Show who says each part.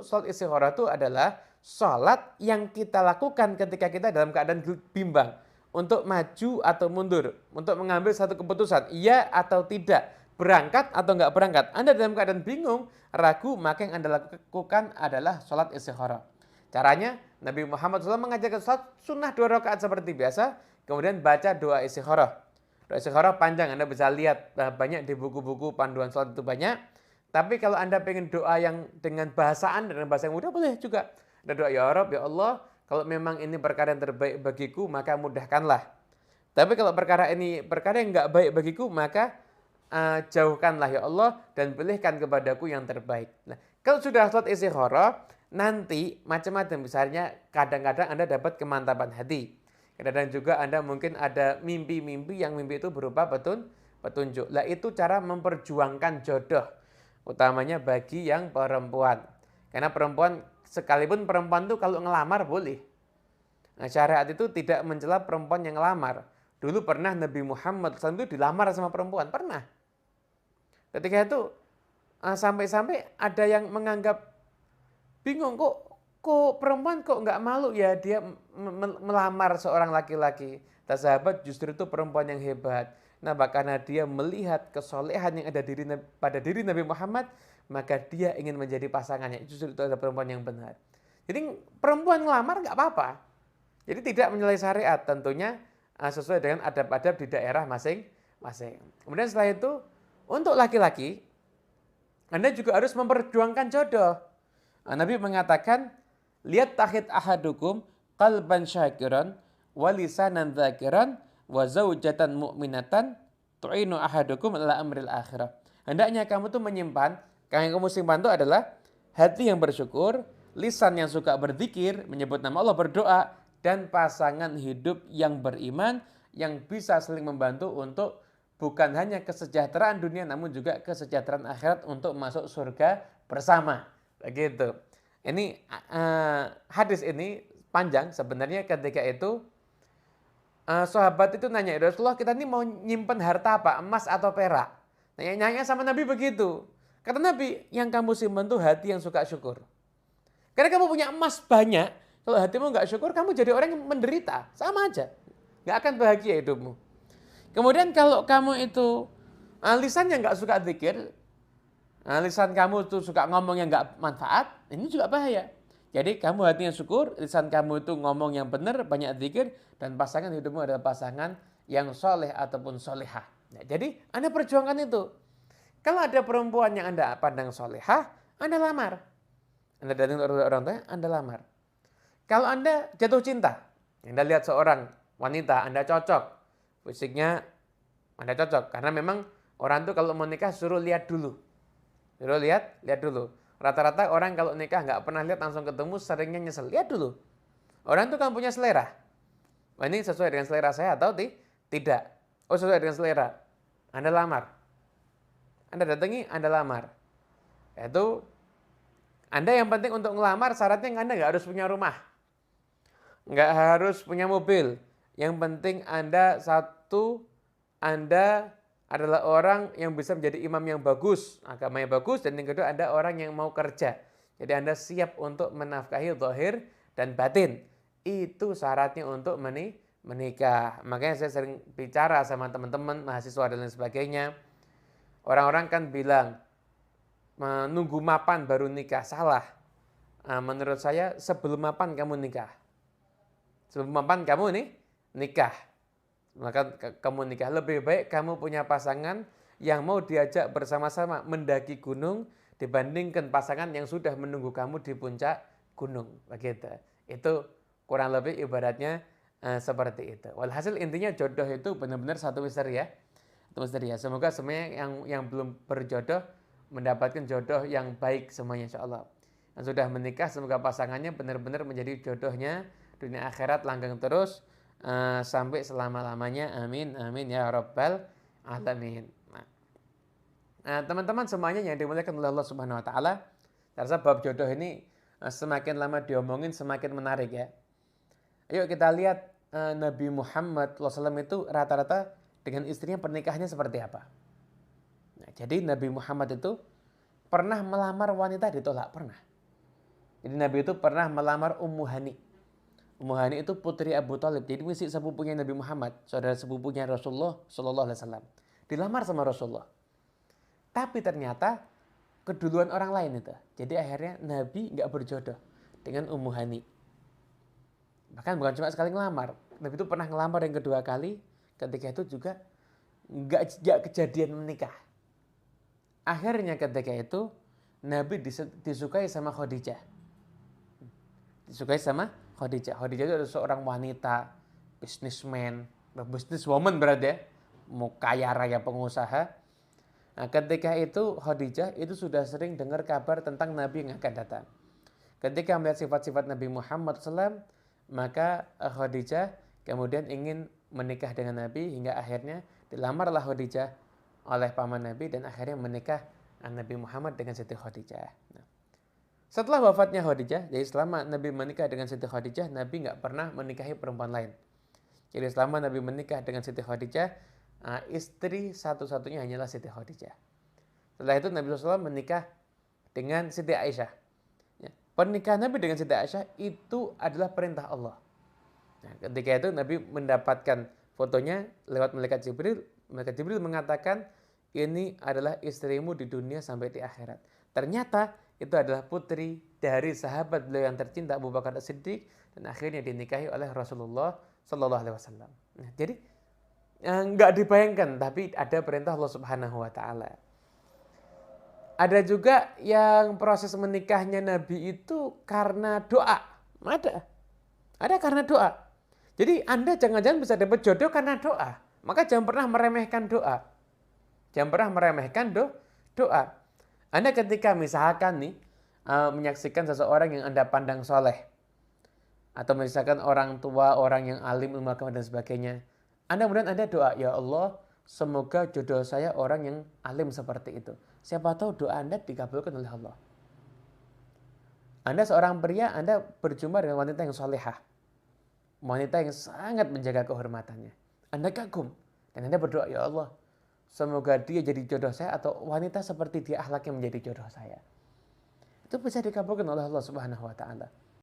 Speaker 1: sholat istikharah itu adalah sholat yang kita lakukan ketika kita dalam keadaan bimbang. Untuk maju atau mundur, untuk mengambil satu keputusan, iya atau tidak, berangkat atau enggak berangkat. Anda dalam keadaan bingung, ragu, maka yang Anda lakukan adalah sholat istikharah. Caranya, Nabi Muhammad SAW mengajarkan sholat sunnah 2 rakaat seperti biasa, kemudian baca doa istikharah. Doa istikharah panjang, Anda bisa lihat banyak di buku-buku panduan sholat itu banyak. Tapi kalau Anda pengen doa yang dengan bahasaan, dengan bahasa yang mudah, boleh juga. Ada doa, ya Rabb, ya Allah, kalau memang ini perkara yang terbaik bagiku, maka mudahkanlah. Tapi kalau perkara ini perkara yang enggak baik bagiku, maka jauhkanlah ya Allah dan pilihkan kepadaku yang terbaik. Nah, kalau sudah sholat istikharah, nanti macam-macam. Misalnya kadang-kadang Anda dapat kemantapan hati. Kadang-kadang juga Anda mungkin ada mimpi-mimpi yang mimpi itu berupa petunjuk. Lah itu cara memperjuangkan jodoh. Utamanya bagi yang perempuan. Karena perempuan, sekalipun perempuan itu kalau ngelamar boleh. Nah, syariat itu tidak mencela perempuan yang ngelamar. Dulu pernah Nabi Muhammad SAW itu dilamar sama perempuan, pernah. Ketika itu sampai-sampai ada yang menganggap bingung, kok perempuan kok nggak malu ya dia melamar seorang laki-laki. Tak sahabat, justru itu perempuan yang hebat. Nah, karena dia melihat kesolehan yang ada pada diri Nabi Muhammad, maka dia ingin menjadi pasangannya. Justru itu adalah perempuan yang benar. Jadi perempuan ngelamar nggak apa-apa. Jadi tidak menyalahi syariat, tentunya sesuai dengan adab-adab di daerah masing-masing. Kemudian setelah itu, untuk laki-laki, Anda juga harus memperjuangkan jodoh. Nabi mengatakan, lihat tahid ahadukum qalban syakiran wa lisanan dzakiran wa zaujatan mu'minatan tu'inu ahadukum ala amril akhirah. Hendaknya kamu tuh menyimpan, yang kamu simpan itu adalah hati yang bersyukur, lisan yang suka berzikir, menyebut nama Allah, berdoa, dan pasangan hidup yang beriman, yang bisa saling membantu untuk bukan hanya kesejahteraan dunia, namun juga kesejahteraan akhirat untuk masuk surga bersama. Begitu. Ini hadis ini panjang sebenarnya. Ketika itu sahabat itu nanya, Rasulullah, kita ini mau nyimpen harta apa? Emas atau perak? Nanya sama Nabi begitu. Kata Nabi, yang kamu simpan tuh hati yang suka syukur. Karena kamu punya emas banyak, kalau hatimu nggak syukur, kamu jadi orang yang menderita. Sama aja. Nggak akan bahagia hidupmu. Kemudian kalau kamu itu lisan yang nggak suka zikir, lisan kamu tuh suka ngomong yang nggak manfaat, ini juga bahaya. Jadi kamu hati yang syukur, lisan kamu itu ngomong yang benar, banyak zikir, dan pasangan hidupmu adalah pasangan yang soleh ataupun solehah. Nah, jadi Anda perjuangkan itu. Kalau ada perempuan yang Anda pandang solehah, Anda lamar. Anda datang ke orang tua, Anda lamar. Kalau Anda jatuh cinta, Anda lihat seorang wanita, Anda cocok, fisiknya Anda cocok. Karena memang orang tuh kalau mau nikah suruh lihat dulu. Suruh lihat dulu. Rata-rata orang kalau nikah nggak pernah lihat langsung ketemu, seringnya nyesel. Lihat dulu. Orang itu kan punya selera. Wah, ini sesuai dengan selera saya atau tidak? Oh, sesuai dengan selera. Anda lamar. Anda datangi, Anda lamar. Itu Anda yang penting untuk ngelamar, syaratnya Anda nggak harus punya rumah. Nggak harus punya mobil. Yang penting Anda adalah orang yang bisa menjadi imam yang bagus, agama yang bagus, dan yang kedua Anda orang yang mau kerja. Jadi Anda siap untuk menafkahi zahir dan batin. Itu syaratnya untuk menikah. Makanya saya sering bicara sama teman-teman, mahasiswa dan lain sebagainya. Orang-orang kan bilang, menunggu mapan baru nikah. Salah. Menurut saya sebelum mapan kamu nikah. Sebelum mapan kamu nikah. Maka kamu nikah. Lebih baik kamu punya pasangan yang mau diajak bersama-sama mendaki gunung dibandingkan pasangan yang sudah menunggu kamu di puncak gunung. Begitu. Itu kurang lebih ibaratnya seperti itu. Walhasil intinya jodoh itu benar-benar satu misteri ya. Itu misteri ya. Semoga semuanya yang belum berjodoh mendapatkan jodoh yang baik semuanya insyaallah. Yang sudah menikah semoga pasangannya benar-benar menjadi jodohnya dunia akhirat langgeng terus sampai selama-lamanya. Amin amin ya rabbal alamin. Nah, teman-teman semuanya yang dimuliakan oleh Allah Subhanahu wa taala, saya rasa bab jodoh ini semakin lama diomongin semakin menarik ya. Ayo kita lihat Nabi Muhammad SAW itu rata-rata dengan istrinya pernikahannya seperti apa. Nah, jadi Nabi Muhammad itu pernah melamar wanita ditolak, pernah. Jadi Nabi itu pernah melamar Ummu Hani. Ummu Hani itu putri Abu Thalib. Jadi masih sepupunya Nabi Muhammad, saudara sepupunya Rasulullah Shallallahu Alaihi Wasallam. Dilamar sama Rasulullah. Tapi ternyata keduluan orang lain itu. Jadi akhirnya Nabi nggak berjodoh dengan Ummu Hani. Bahkan bukan cuma sekali ngelamar. Nabi itu pernah ngelamar yang kedua kali. Ketika itu juga nggak kejadian menikah. Akhirnya ketika itu Nabi disukai sama Khadijah. Disukai sama Khadijah. Khadijah itu adalah seorang wanita, businessman, businesswoman berarti ya. Mau kaya raya pengusaha. Nah, ketika itu Khadijah itu sudah sering dengar kabar tentang Nabi yang akan datang. Ketika melihat sifat-sifat Nabi Muhammad SAW, maka Khadijah kemudian ingin menikah dengan Nabi hingga akhirnya dilamarlah Khadijah oleh paman Nabi dan akhirnya menikah Nabi Muhammad dengan Siti Khadijah. Nah, setelah wafatnya Khadijah, jadi selama Nabi menikah dengan Siti Khadijah, Nabi nggak pernah menikahi perempuan lain. Jadi selama Nabi menikah dengan Siti Khadijah, istri satu-satunya hanyalah Siti Khadijah. Setelah itu Nabi SAW menikah dengan Siti Aisyah. Ya, pernikahan Nabi dengan Siti Aisyah itu adalah perintah Allah. Nah, ketika itu Nabi mendapatkan fotonya lewat malaikat Jibril. Malaikat Jibril mengatakan, ini adalah istrimu di dunia sampai di akhirat. Ternyata itu adalah putri dari sahabat beliau yang tercinta Abu Bakar As-Siddiq dan akhirnya dinikahi oleh Rasulullah Sallallahu Alaihi Wasallam. Nah, jadi nggak dibayangkan, tapi ada perintah Allah Subhanahu Wa Taala. Ada juga yang proses menikahnya Nabi itu karena doa. Ada karena doa. Jadi Anda jangan-jangan bisa dapat jodoh karena doa. Maka jangan pernah meremehkan doa. Jangan pernah meremehkan doa. Anda ketika misalkan nih menyaksikan seseorang yang Anda pandang soleh, atau misalkan orang tua, orang yang alim, ilmu agama dan sebagainya, kemudian Anda doa, ya Allah, semoga jodoh saya orang yang alim seperti itu. Siapa tahu doa Anda dikabulkan oleh Allah. Anda seorang pria, Anda berjumpa dengan wanita yang solehah, wanita yang sangat menjaga kehormatannya. Anda kagum dan Anda berdoa, ya Allah, semoga dia jadi jodoh saya atau wanita seperti dia akhlaknya menjadi jodoh saya. Itu bisa dikabulkan oleh Allah Subhanahu Wa Taala.